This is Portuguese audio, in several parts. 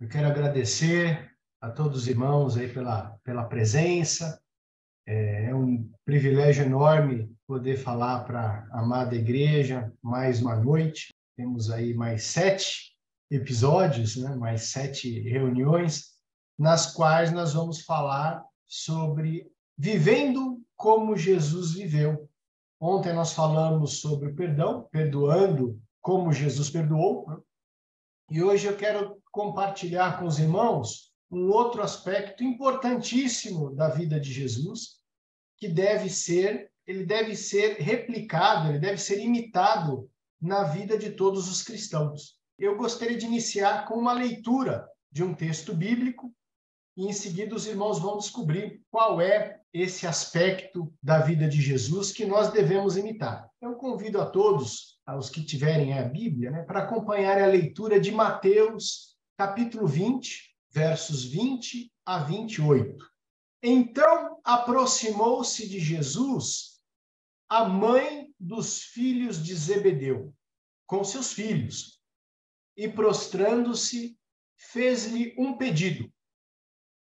Eu quero agradecer a todos os irmãos aí pela presença. É um privilégio enorme poder falar para a amada igreja mais uma noite. Temos aí mais 7 episódios, né? Mais 7 reuniões, nas quais nós vamos falar sobre vivendo como Jesus viveu. Ontem nós falamos sobre o perdão, perdoando como Jesus perdoou, né? E hoje eu quero compartilhar com os irmãos um outro aspecto importantíssimo da vida de Jesus, que ele deve ser replicado, ele deve ser imitado na vida de todos os cristãos. Eu gostaria de iniciar com uma leitura de um texto bíblico e em seguida os irmãos vão descobrir qual é esse aspecto da vida de Jesus que nós devemos imitar. Eu convido a todos, aos que tiverem a Bíblia, né, para acompanhar a leitura de Mateus, capítulo 20, versos 20 a 28. Então aproximou-se de Jesus a mãe dos filhos de Zebedeu, com seus filhos, e prostrando-se, fez-lhe um pedido.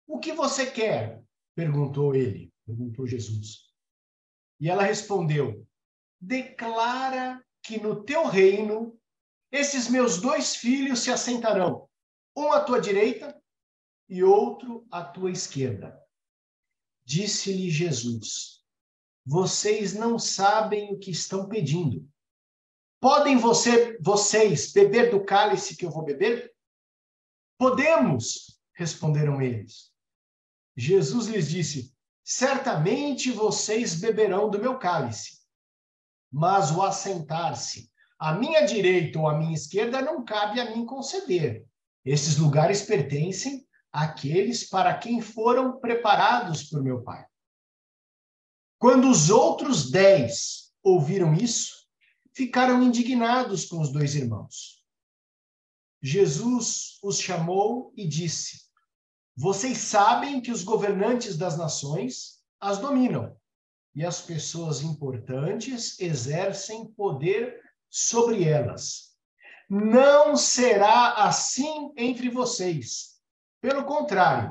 O que você quer? Perguntou Jesus. E ela respondeu, declara que no teu reino esses meus 2 filhos se assentarão, um à tua direita e outro à tua esquerda. Disse-lhe Jesus, vocês não sabem o que estão pedindo. Podem vocês beber do cálice que eu vou beber? Podemos, responderam eles. Jesus lhes disse, certamente vocês beberão do meu cálice, mas o assentar-se à minha direita ou à minha esquerda não cabe a mim conceder. Esses lugares pertencem àqueles para quem foram preparados por meu Pai. Quando os outros 10 ouviram isso, ficaram indignados com os 2 irmãos. Jesus os chamou e disse, vocês sabem que os governantes das nações as dominam e as pessoas importantes exercem poder sobre elas. Não será assim entre vocês. Pelo contrário,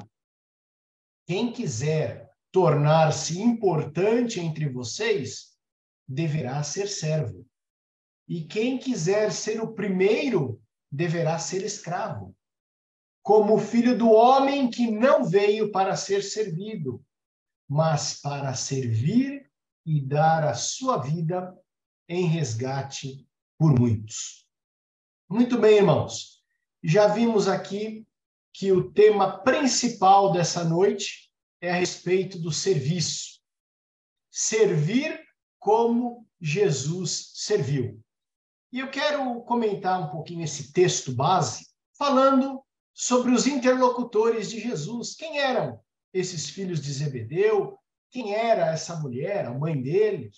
quem quiser tornar-se importante entre vocês deverá ser servo. E quem quiser ser o primeiro deverá ser escravo. Como o filho do homem que não veio para ser servido, mas para servir e dar a sua vida em resgate por muitos. Muito bem, irmãos. Já vimos aqui que o tema principal dessa noite é a respeito do serviço. Servir como Jesus serviu. E eu quero comentar um pouquinho esse texto base, falando sobre os interlocutores de Jesus. Quem eram esses filhos de Zebedeu? Quem era essa mulher, a mãe dele?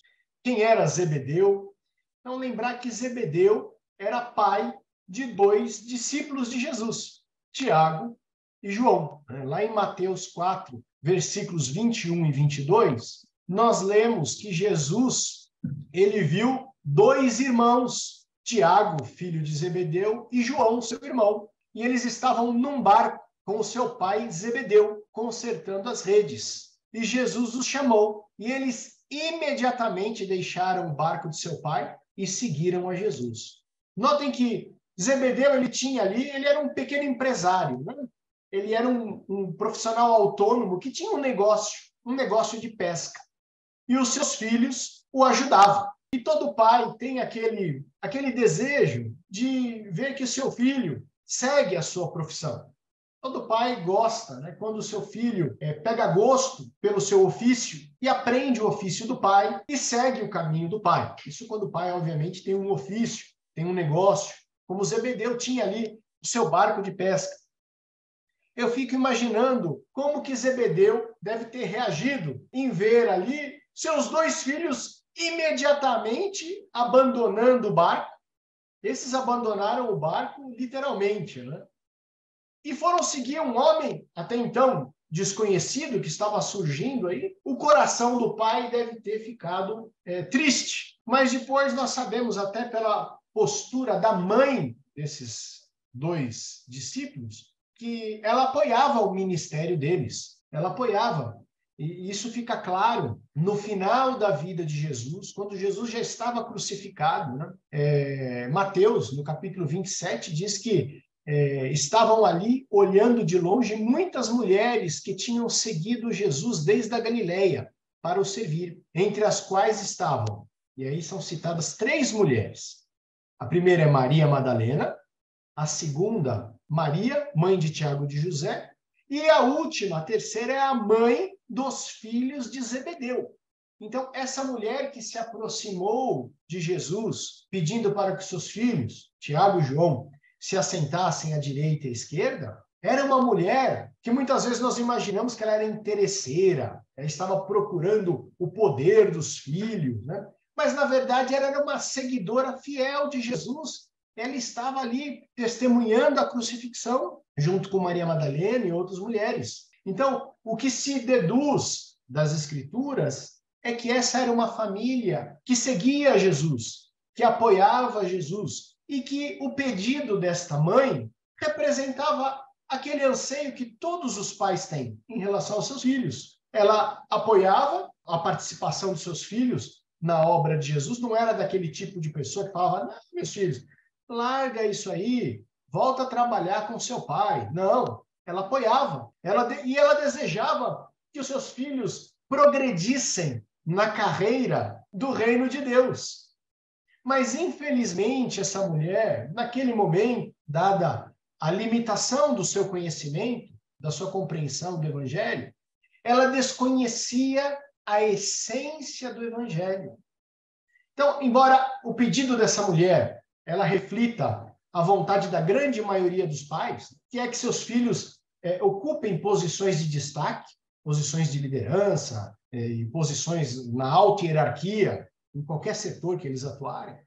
Quem era Zebedeu? Então, lembrar que Zebedeu era pai de 2 discípulos de Jesus, Tiago e João. Lá em Mateus 4, versículos 21 e 22, nós lemos que Jesus, ele viu 2 irmãos, Tiago, filho de Zebedeu, e João, seu irmão. E eles estavam num barco com o seu pai Zebedeu, consertando as redes. E Jesus os chamou, e eles imediatamente deixaram o barco de seu pai e seguiram a Jesus. Notem que Zebedeu, ele era um pequeno empresário, né? Ele era um profissional autônomo que tinha um negócio de pesca. E os seus filhos o ajudavam. E todo pai tem aquele desejo de ver que o seu filho segue a sua profissão. Todo pai gosta, né, quando o seu filho pega gosto pelo seu ofício e aprende o ofício do pai e segue o caminho do pai. Isso quando o pai, obviamente, tem um ofício, tem um negócio, como Zebedeu tinha ali o seu barco de pesca. Eu fico imaginando como que Zebedeu deve ter reagido em ver ali seus 2 filhos imediatamente abandonando o barco. Esses abandonaram o barco literalmente, né? E foram seguir um homem, até então desconhecido, que estava surgindo aí. O coração do pai deve ter ficado triste. Mas depois nós sabemos, até pela postura da mãe desses 2 discípulos, que ela apoiava o ministério deles. Ela apoiava. E isso fica claro no final da vida de Jesus, quando Jesus já estava crucificado, né? Mateus, no capítulo 27, diz que estavam ali olhando de longe muitas mulheres que tinham seguido Jesus desde a Galileia para o servir, entre as quais estavam, e aí são citadas 3 mulheres. A primeira é Maria Madalena, a segunda, Maria, mãe de Tiago e de José, e a última, a terceira, é a mãe dos filhos de Zebedeu. Então, essa mulher que se aproximou de Jesus, pedindo para que seus filhos, Tiago e João, se assentassem à direita e à esquerda, era uma mulher que muitas vezes nós imaginamos que ela era interesseira, ela estava procurando o poder dos filhos, né? Mas, na verdade, ela era uma seguidora fiel de Jesus. Ela estava ali testemunhando a crucifixão, junto com Maria Madalena e outras mulheres. Então, o que se deduz das Escrituras é que essa era uma família que seguia Jesus, que apoiava Jesus, e que o pedido desta mãe representava aquele anseio que todos os pais têm em relação aos seus filhos. Ela apoiava a participação dos seus filhos na obra de Jesus, não era daquele tipo de pessoa que falava, não, meus filhos, larga isso aí, volta a trabalhar com seu pai. Não, ela apoiava. E ela desejava que os seus filhos progredissem na carreira do reino de Deus. Mas, infelizmente, essa mulher, naquele momento, dada a limitação do seu conhecimento, da sua compreensão do Evangelho, ela desconhecia a essência do Evangelho. Então, embora o pedido dessa mulher ela reflita a vontade da grande maioria dos pais, que é que seus filhos ocupem posições de destaque, posições de liderança, e posições na alta hierarquia, em qualquer setor que eles atuarem.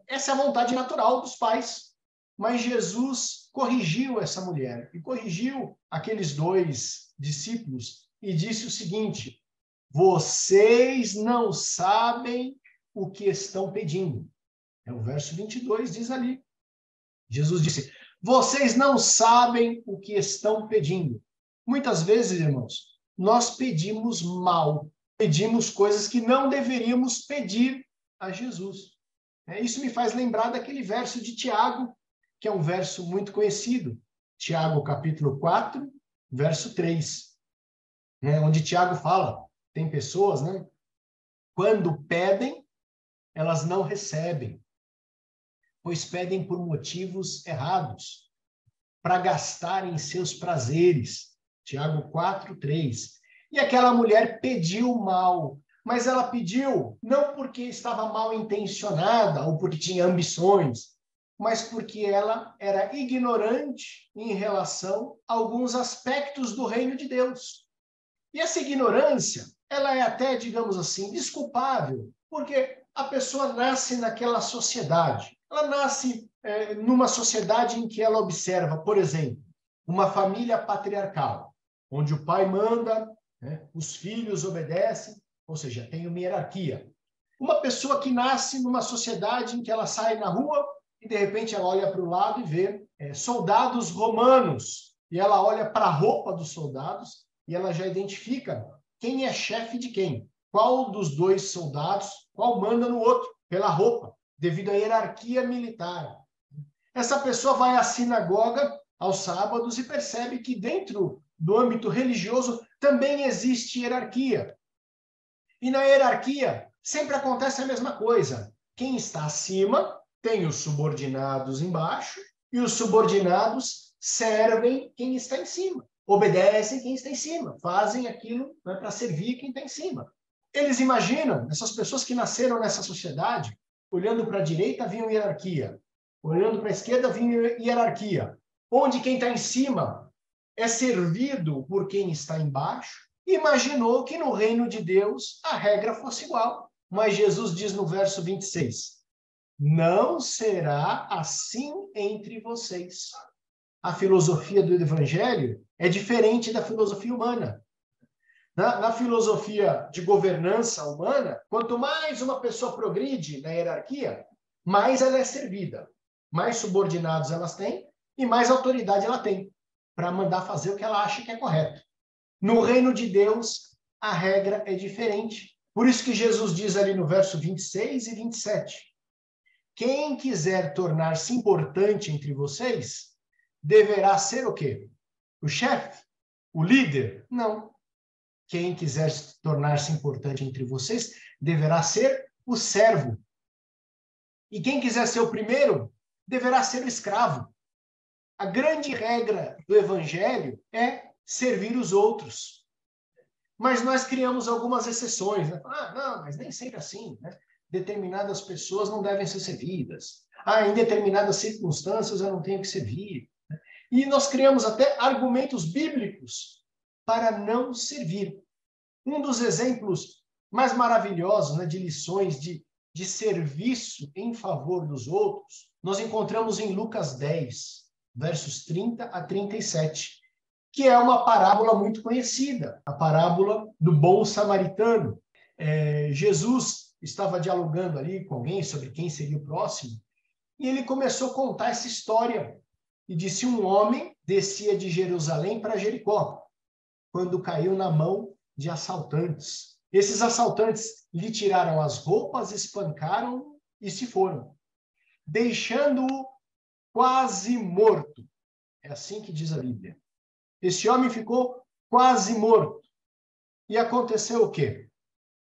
Essa é a vontade natural dos pais. Mas Jesus corrigiu essa mulher e corrigiu aqueles 2 discípulos e disse o seguinte: vocês não sabem o que estão pedindo. O verso 22 diz ali. Jesus disse, vocês não sabem o que estão pedindo. Muitas vezes, irmãos, nós pedimos mal, pedimos coisas que não deveríamos pedir a Jesus. Isso me faz lembrar daquele verso de Tiago, que é um verso muito conhecido. Tiago, capítulo 4, verso 3. Onde Tiago fala, tem pessoas, né? Quando pedem, elas não recebem, pois pedem por motivos errados, para gastar em seus prazeres. Tiago 4, 3. E aquela mulher pediu mal, mas ela pediu não porque estava mal intencionada ou porque tinha ambições, mas porque ela era ignorante em relação a alguns aspectos do reino de Deus. E essa ignorância, ela é até, digamos assim, desculpável, porque a pessoa nasce naquela sociedade. Ela nasce numa sociedade em que ela observa, por exemplo, uma família patriarcal, onde o pai manda, os filhos obedecem, ou seja, tem uma hierarquia. Uma pessoa que nasce numa sociedade em que ela sai na rua e, de repente, ela olha para o lado e vê soldados romanos, e ela olha para a roupa dos soldados e ela já identifica quem é chefe de quem, qual dos 2 soldados, qual manda no outro, pela roupa, devido à hierarquia militar. Essa pessoa vai à sinagoga aos sábados e percebe que dentro do âmbito religioso também existe hierarquia. E na hierarquia sempre acontece a mesma coisa. Quem está acima tem os subordinados embaixo e os subordinados servem quem está em cima. Obedecem quem está em cima, fazem aquilo para servir quem está em cima. Eles imaginam, essas pessoas que nasceram nessa sociedade, olhando para a direita, vinha hierarquia. Olhando para a esquerda, vinha hierarquia. Onde quem está em cima é servido por quem está embaixo. Imaginou que no reino de Deus a regra fosse igual. Mas Jesus diz no verso 26, não será assim entre vocês. A filosofia do Evangelho é diferente da filosofia humana. Na filosofia de governança humana, quanto mais uma pessoa progride na hierarquia, mais ela é servida, mais subordinados elas têm e mais autoridade ela tem. para mandar fazer o que ela acha que é correto. No reino de Deus, a regra é diferente. Por isso que Jesus diz ali no verso 26 e 27, quem quiser tornar-se importante entre vocês, deverá ser o quê? O chefe? O líder? Não. Quem quiser tornar-se importante entre vocês, deverá ser o servo. E quem quiser ser o primeiro, deverá ser o escravo. A grande regra do evangelho é servir os outros. Mas nós criamos algumas exceções. Né? Não, mas nem sempre assim. Né? Determinadas pessoas não devem ser servidas. Em determinadas circunstâncias eu não tenho que servir. E nós criamos até argumentos bíblicos para não servir. Um dos exemplos mais maravilhosos, né, de lições de serviço em favor dos outros, nós encontramos em Lucas 10, versos 30 a 37, que é uma parábola muito conhecida, a parábola do bom samaritano. Jesus estava dialogando ali com alguém sobre quem seria o próximo, e ele começou a contar essa história. E disse: um homem descia de Jerusalém para Jericó, quando caiu na mão de assaltantes. Esses assaltantes lhe tiraram as roupas, espancaram e se foram, deixando-o quase morto. É assim que diz a Bíblia. Esse homem ficou quase morto. E aconteceu o quê?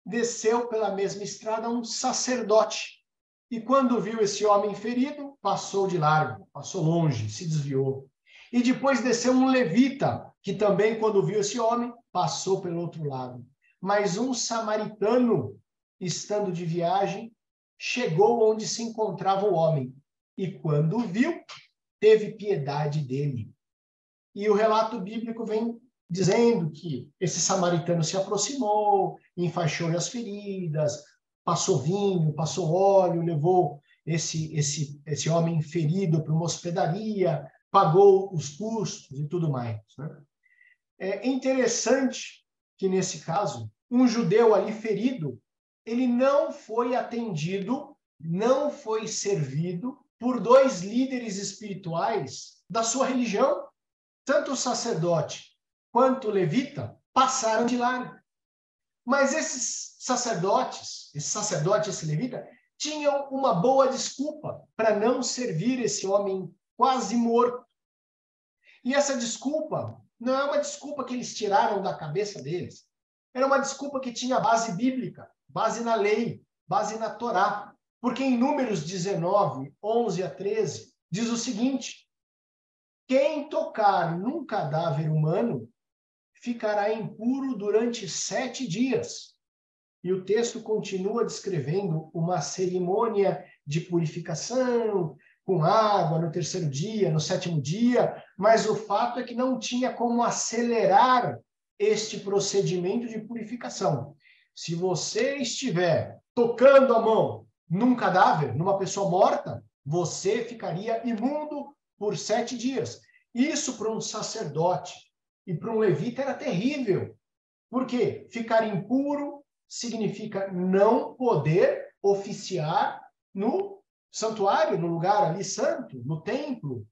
Desceu pela mesma estrada um sacerdote. E quando viu esse homem ferido, passou de largo, passou longe, se desviou. E depois desceu um levita, que também, quando viu esse homem, passou pelo outro lado. Mas um samaritano, estando de viagem, chegou onde se encontrava o homem. E quando o viu, teve piedade dele. E o relato bíblico vem dizendo que esse samaritano se aproximou, enfaixou-lhe as feridas, passou vinho, passou óleo, levou esse homem ferido para uma hospedaria, pagou os custos e tudo mais. Né? É interessante que, nesse caso, um judeu ali ferido, ele não foi atendido, não foi servido por dois líderes espirituais da sua religião. Tanto o sacerdote quanto o levita passaram de largo. Mas esses sacerdotes, esse levita, tinham uma boa desculpa para não servir esse homem quase morto. E essa desculpa não é uma desculpa que eles tiraram da cabeça deles. Era uma desculpa que tinha base bíblica, base na lei, base na Torá. Porque em Números 19, 11 a 13, diz o seguinte: quem tocar num cadáver humano ficará impuro durante 7 dias. E o texto continua descrevendo uma cerimônia de purificação, com água no 3º dia, no 7º dia, mas o fato é que não tinha como acelerar este procedimento de purificação. Se você estiver tocando a mão num cadáver, numa pessoa morta, você ficaria imundo por 7 dias. Isso para um sacerdote e para um levita era terrível. Por quê? Ficar impuro significa não poder oficiar no santuário, no lugar ali santo, no templo,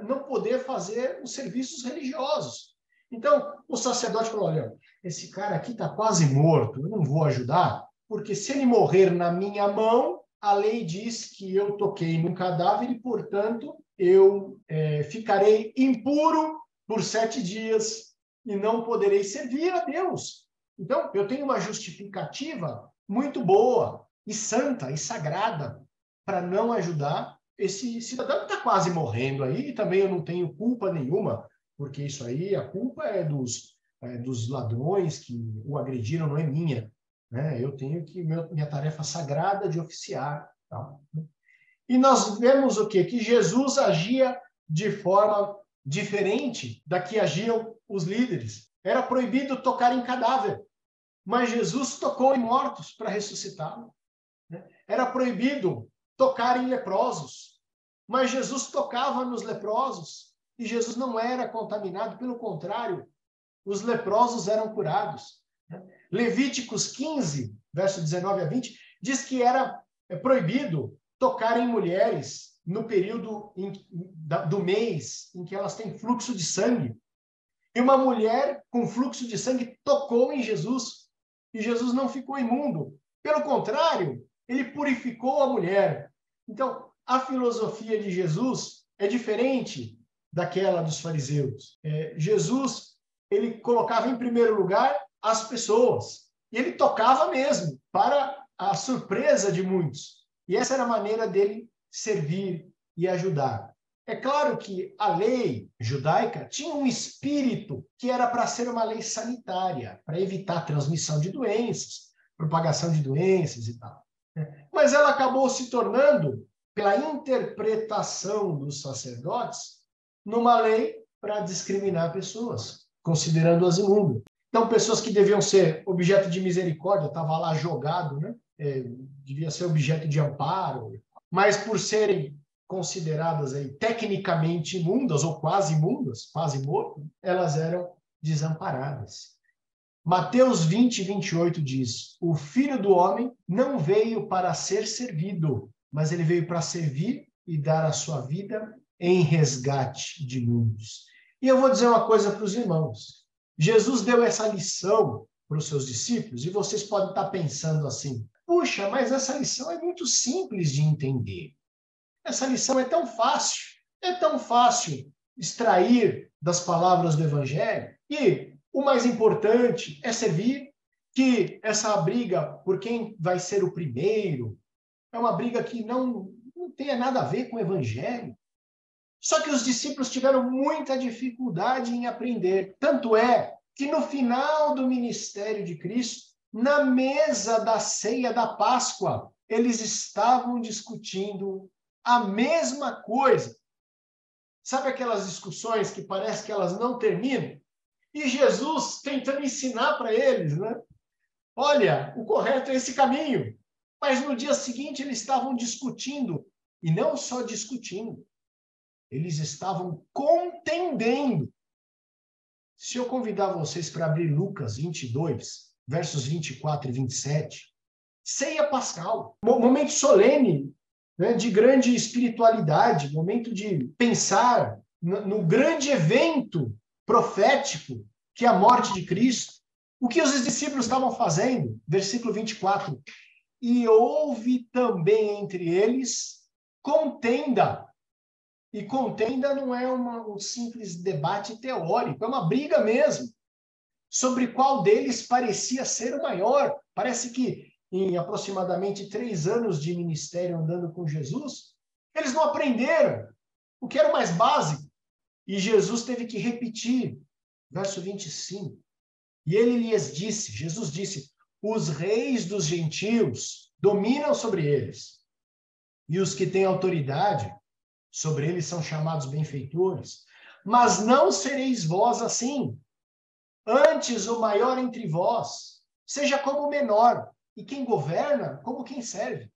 não poder fazer os serviços religiosos. Então, o sacerdote falou: olha, esse cara aqui está quase morto, eu não vou ajudar, porque se ele morrer na minha mão, a lei diz que eu toquei num cadáver e, portanto, eu ficarei impuro por 7 dias e não poderei servir a Deus. Então, eu tenho uma justificativa muito boa e santa e sagrada para não ajudar esse cidadão que está quase morrendo aí, e também eu não tenho culpa nenhuma, porque isso aí, a culpa é dos ladrões que o agrediram, não é minha. Né? Eu tenho que minha tarefa sagrada de oficiar. Tá? E nós vemos o quê? Que Jesus agia de forma diferente da que agiam os líderes. Era proibido tocar em cadáver, mas Jesus tocou em mortos para ressuscitá-lo. Era proibido tocar em leprosos, mas Jesus tocava nos leprosos e Jesus não era contaminado, pelo contrário, os leprosos eram curados. Levíticos 15, verso 19 a 20, diz que era proibido tocar em mulheres no período do mês em que elas têm fluxo de sangue. E uma mulher com fluxo de sangue tocou em Jesus. E Jesus não ficou imundo. Pelo contrário, ele purificou a mulher. Então, a filosofia de Jesus é diferente daquela dos fariseus. Jesus, ele colocava em primeiro lugar as pessoas. E ele tocava mesmo, para a surpresa de muitos. E essa era a maneira dele servir e ajudar. É claro que a lei judaica tinha um espírito que era para ser uma lei sanitária, para evitar a transmissão de doenças, propagação de doenças e tal. Mas ela acabou se tornando, pela interpretação dos sacerdotes, numa lei para discriminar pessoas, considerando-as imundas. Então, pessoas que deviam ser objeto de misericórdia, estava lá jogado, né? Devia ser objeto de amparo, mas por serem consideradas aí, tecnicamente imundas, ou quase imundas, quase mortas, elas eram desamparadas. Mateus 20, 28 diz: o Filho do Homem não veio para ser servido, mas ele veio para servir e dar a sua vida em resgate de muitos. E eu vou dizer uma coisa para os irmãos. Jesus deu essa lição para os seus discípulos, e vocês podem estar pensando assim: puxa, mas essa lição é muito simples de entender. Essa lição é tão fácil extrair das palavras do Evangelho, e o mais importante é servir, que essa briga por quem vai ser o primeiro é uma briga que não tem nada a ver com o Evangelho. Só que os discípulos tiveram muita dificuldade em aprender. Tanto é que no final do ministério de Cristo, na mesa da ceia da Páscoa, eles estavam discutindo a mesma coisa. Sabe aquelas discussões que parece que elas não terminam? E Jesus tentando ensinar para eles, né? Olha, o correto é esse caminho. Mas no dia seguinte eles estavam discutindo, e não só discutindo, eles estavam contendendo. Se eu convidar vocês para abrir Lucas 22, versos 24 e 27, ceia pascal, momento solene, né, de grande espiritualidade, momento de pensar no grande evento profético que é a morte de Cristo. O que os discípulos estavam fazendo? Versículo 24. E houve também entre eles contenda. E contenda não é um simples debate teórico, é uma briga mesmo, sobre qual deles parecia ser o maior. Parece que em aproximadamente 3 anos de ministério andando com Jesus, eles não aprenderam o que era o mais básico. E Jesus teve que repetir, verso 25. E ele lhes disse, Jesus disse, os reis dos gentios dominam sobre eles, e os que têm autoridade sobre eles são chamados benfeitores. Mas não sereis vós assim. Antes, o maior entre vós seja como o menor, e quem governa, como quem serve.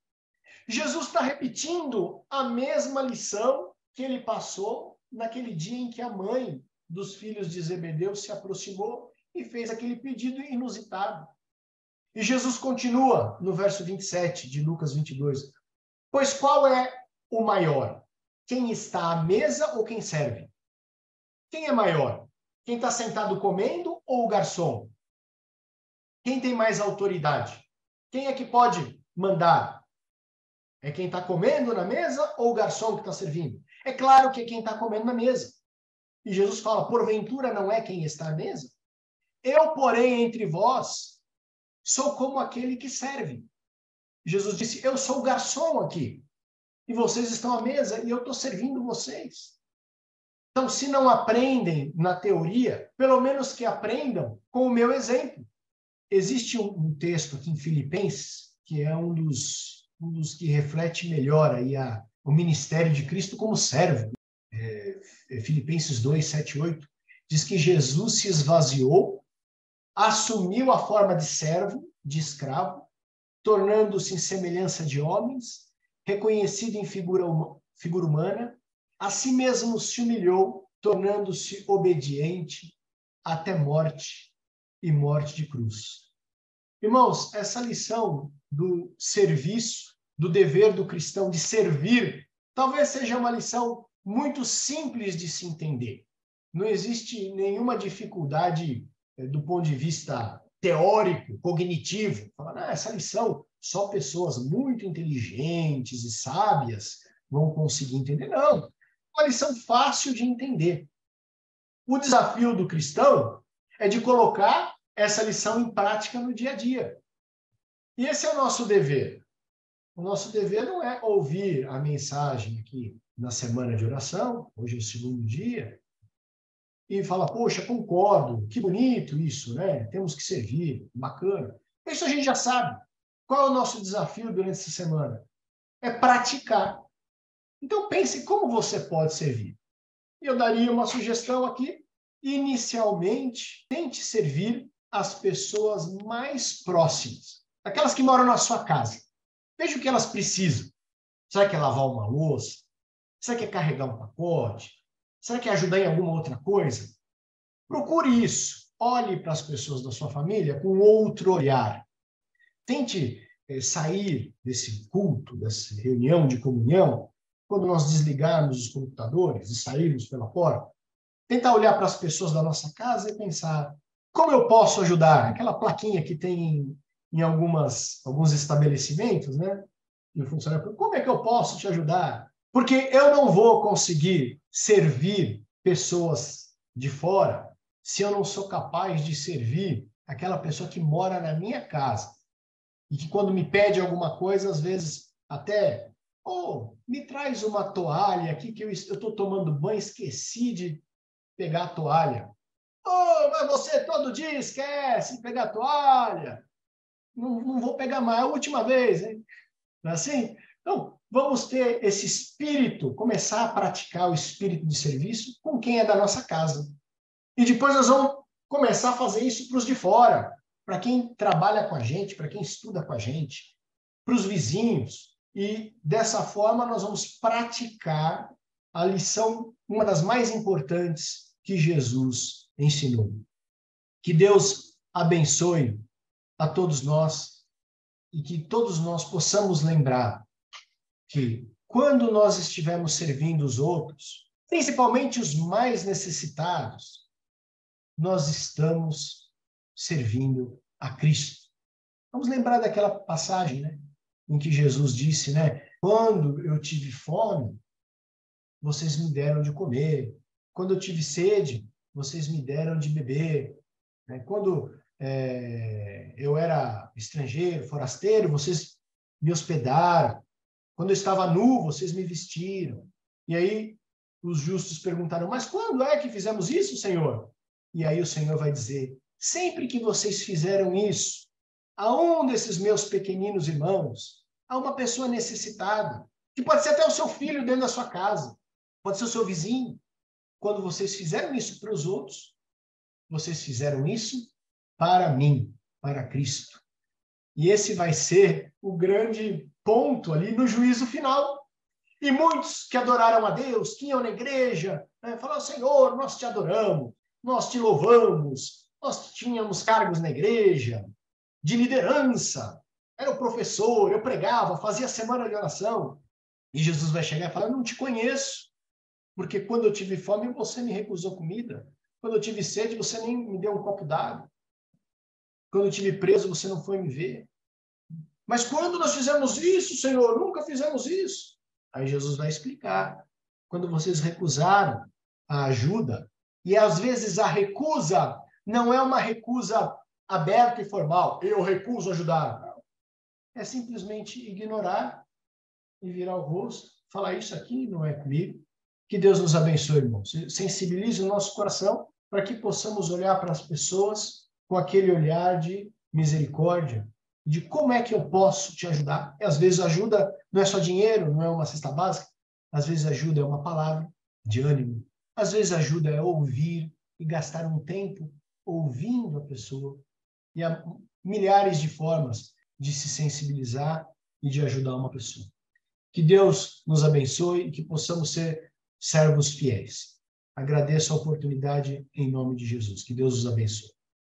Jesus está repetindo a mesma lição que ele passou naquele dia em que a mãe dos filhos de Zebedeu se aproximou e fez aquele pedido inusitado. E Jesus continua no verso 27 de Lucas 22. Pois qual é o maior? Quem está à mesa ou quem serve? Quem é maior? Quem está sentado comendo ou o garçom? Quem tem mais autoridade? Quem é que pode mandar? É quem está comendo na mesa ou o garçom que está servindo? É claro que é quem está comendo na mesa. E Jesus fala, porventura não é quem está à mesa? Eu, porém, entre vós, sou como aquele que serve. Jesus disse, eu sou o garçom aqui. E vocês estão à mesa e eu estou servindo vocês. Então, se não aprendem na teoria, pelo menos que aprendam com o meu exemplo. Existe um texto aqui em Filipenses, que é um dos que reflete melhor aí o ministério de Cristo como servo. Filipenses 2, 7, 8, diz que Jesus se esvaziou, assumiu a forma de servo, de escravo, tornando-se em semelhança de homens, reconhecido em figura humana, a si mesmo se humilhou, tornando-se obediente até morte e morte de cruz. Irmãos, essa lição do serviço, do dever do cristão de servir, talvez seja uma lição muito simples de se entender, Não existe nenhuma dificuldade do ponto de vista teórico, cognitivo. Falar, essa lição só pessoas muito inteligentes e sábias vão conseguir entender. Não, uma lição fácil de entender. O desafio do cristão é de colocar essa lição em prática no dia a dia. E esse é o nosso dever. O nosso dever não é ouvir a mensagem aqui na semana de oração, hoje é o segundo dia, e falar, poxa, concordo, que bonito isso, né? Temos que servir, bacana. Isso a gente já sabe. Qual é o nosso desafio durante essa semana? É praticar. Então pense como você pode servir. Eu daria uma sugestão aqui. Inicialmente, tente servir as pessoas mais próximas, aquelas que moram na sua casa. Veja o que elas precisam. Será que é lavar uma louça? Será que é carregar um pacote? Será que é ajudar em alguma outra coisa? Procure isso. Olhe para as pessoas da sua família com outro olhar. Tente sair desse culto, dessa reunião de comunhão, quando nós desligarmos os computadores e sairmos pela porta. Tentar olhar para as pessoas da nossa casa e pensar, como eu posso ajudar? Aquela plaquinha que tem em alguns estabelecimentos, né? E o funcionário, como é que eu posso te ajudar? Porque eu não vou conseguir servir pessoas de fora se eu não sou capaz de servir aquela pessoa que mora na minha casa e que quando me pede alguma coisa, às vezes até, me traz uma toalha aqui que eu estou tomando banho, esqueci de pegar a toalha. Mas você todo dia esquece de pegar a toalha. Não vou pegar mais, a última vez, hein? Não é assim? Então, vamos ter esse espírito, começar a praticar o espírito de serviço com quem é da nossa casa. E depois nós vamos começar a fazer isso para os de fora, para quem trabalha com a gente, para quem estuda com a gente, para os vizinhos. E dessa forma nós vamos praticar a lição, uma das mais importantes que Jesus ensinou. Que Deus abençoe a todos nós e que todos nós possamos lembrar que quando nós estivermos servindo os outros, principalmente os mais necessitados, nós estamos servindo a Cristo. Vamos lembrar daquela passagem, né, em que Jesus disse, né, quando eu tive fome, vocês me deram de comer. Quando eu tive sede, vocês me deram de beber. Quando eu era estrangeiro, forasteiro, vocês me hospedaram. Quando eu estava nu, vocês me vestiram. E aí os justos perguntaram, mas quando é que fizemos isso, Senhor? E aí o Senhor vai dizer, sempre que vocês fizeram isso, a um desses meus pequeninos irmãos, a uma pessoa necessitada, que pode ser até o seu filho dentro da sua casa, pode ser o seu vizinho. Quando vocês fizeram isso para os outros, vocês fizeram isso para mim, para Cristo. E esse vai ser o grande ponto ali no juízo final. E muitos que adoraram a Deus, que iam na igreja, falaram, Senhor, nós te adoramos, nós te louvamos, nós tínhamos cargos na igreja, de liderança, era o professor, eu pregava, fazia semana de oração. E Jesus vai chegar e falar, não te conheço, porque quando eu tive fome, você me recusou comida. Quando eu tive sede, você nem me deu um copo d'água. Quando eu tive preso, você não foi me ver. Mas quando nós fizemos isso, Senhor, nunca fizemos isso. Aí Jesus vai explicar. Quando vocês recusaram a ajuda, e às vezes a recusa não é uma recusa aberta e formal. Eu recuso ajudar. Não. É simplesmente ignorar e virar o rosto, falar isso aqui não é comigo. Que Deus nos abençoe, irmãos. Sensibilize o nosso coração para que possamos olhar para as pessoas com aquele olhar de misericórdia, de como é que eu posso te ajudar. E às vezes ajuda não é só dinheiro, não é uma cesta básica. Às vezes ajuda é uma palavra de ânimo. Às vezes ajuda é ouvir e gastar um tempo ouvindo a pessoa. E há milhares de formas de se sensibilizar e de ajudar uma pessoa. Que Deus nos abençoe e que possamos ser servos fiéis. Agradeço a oportunidade em nome de Jesus. Que Deus os abençoe.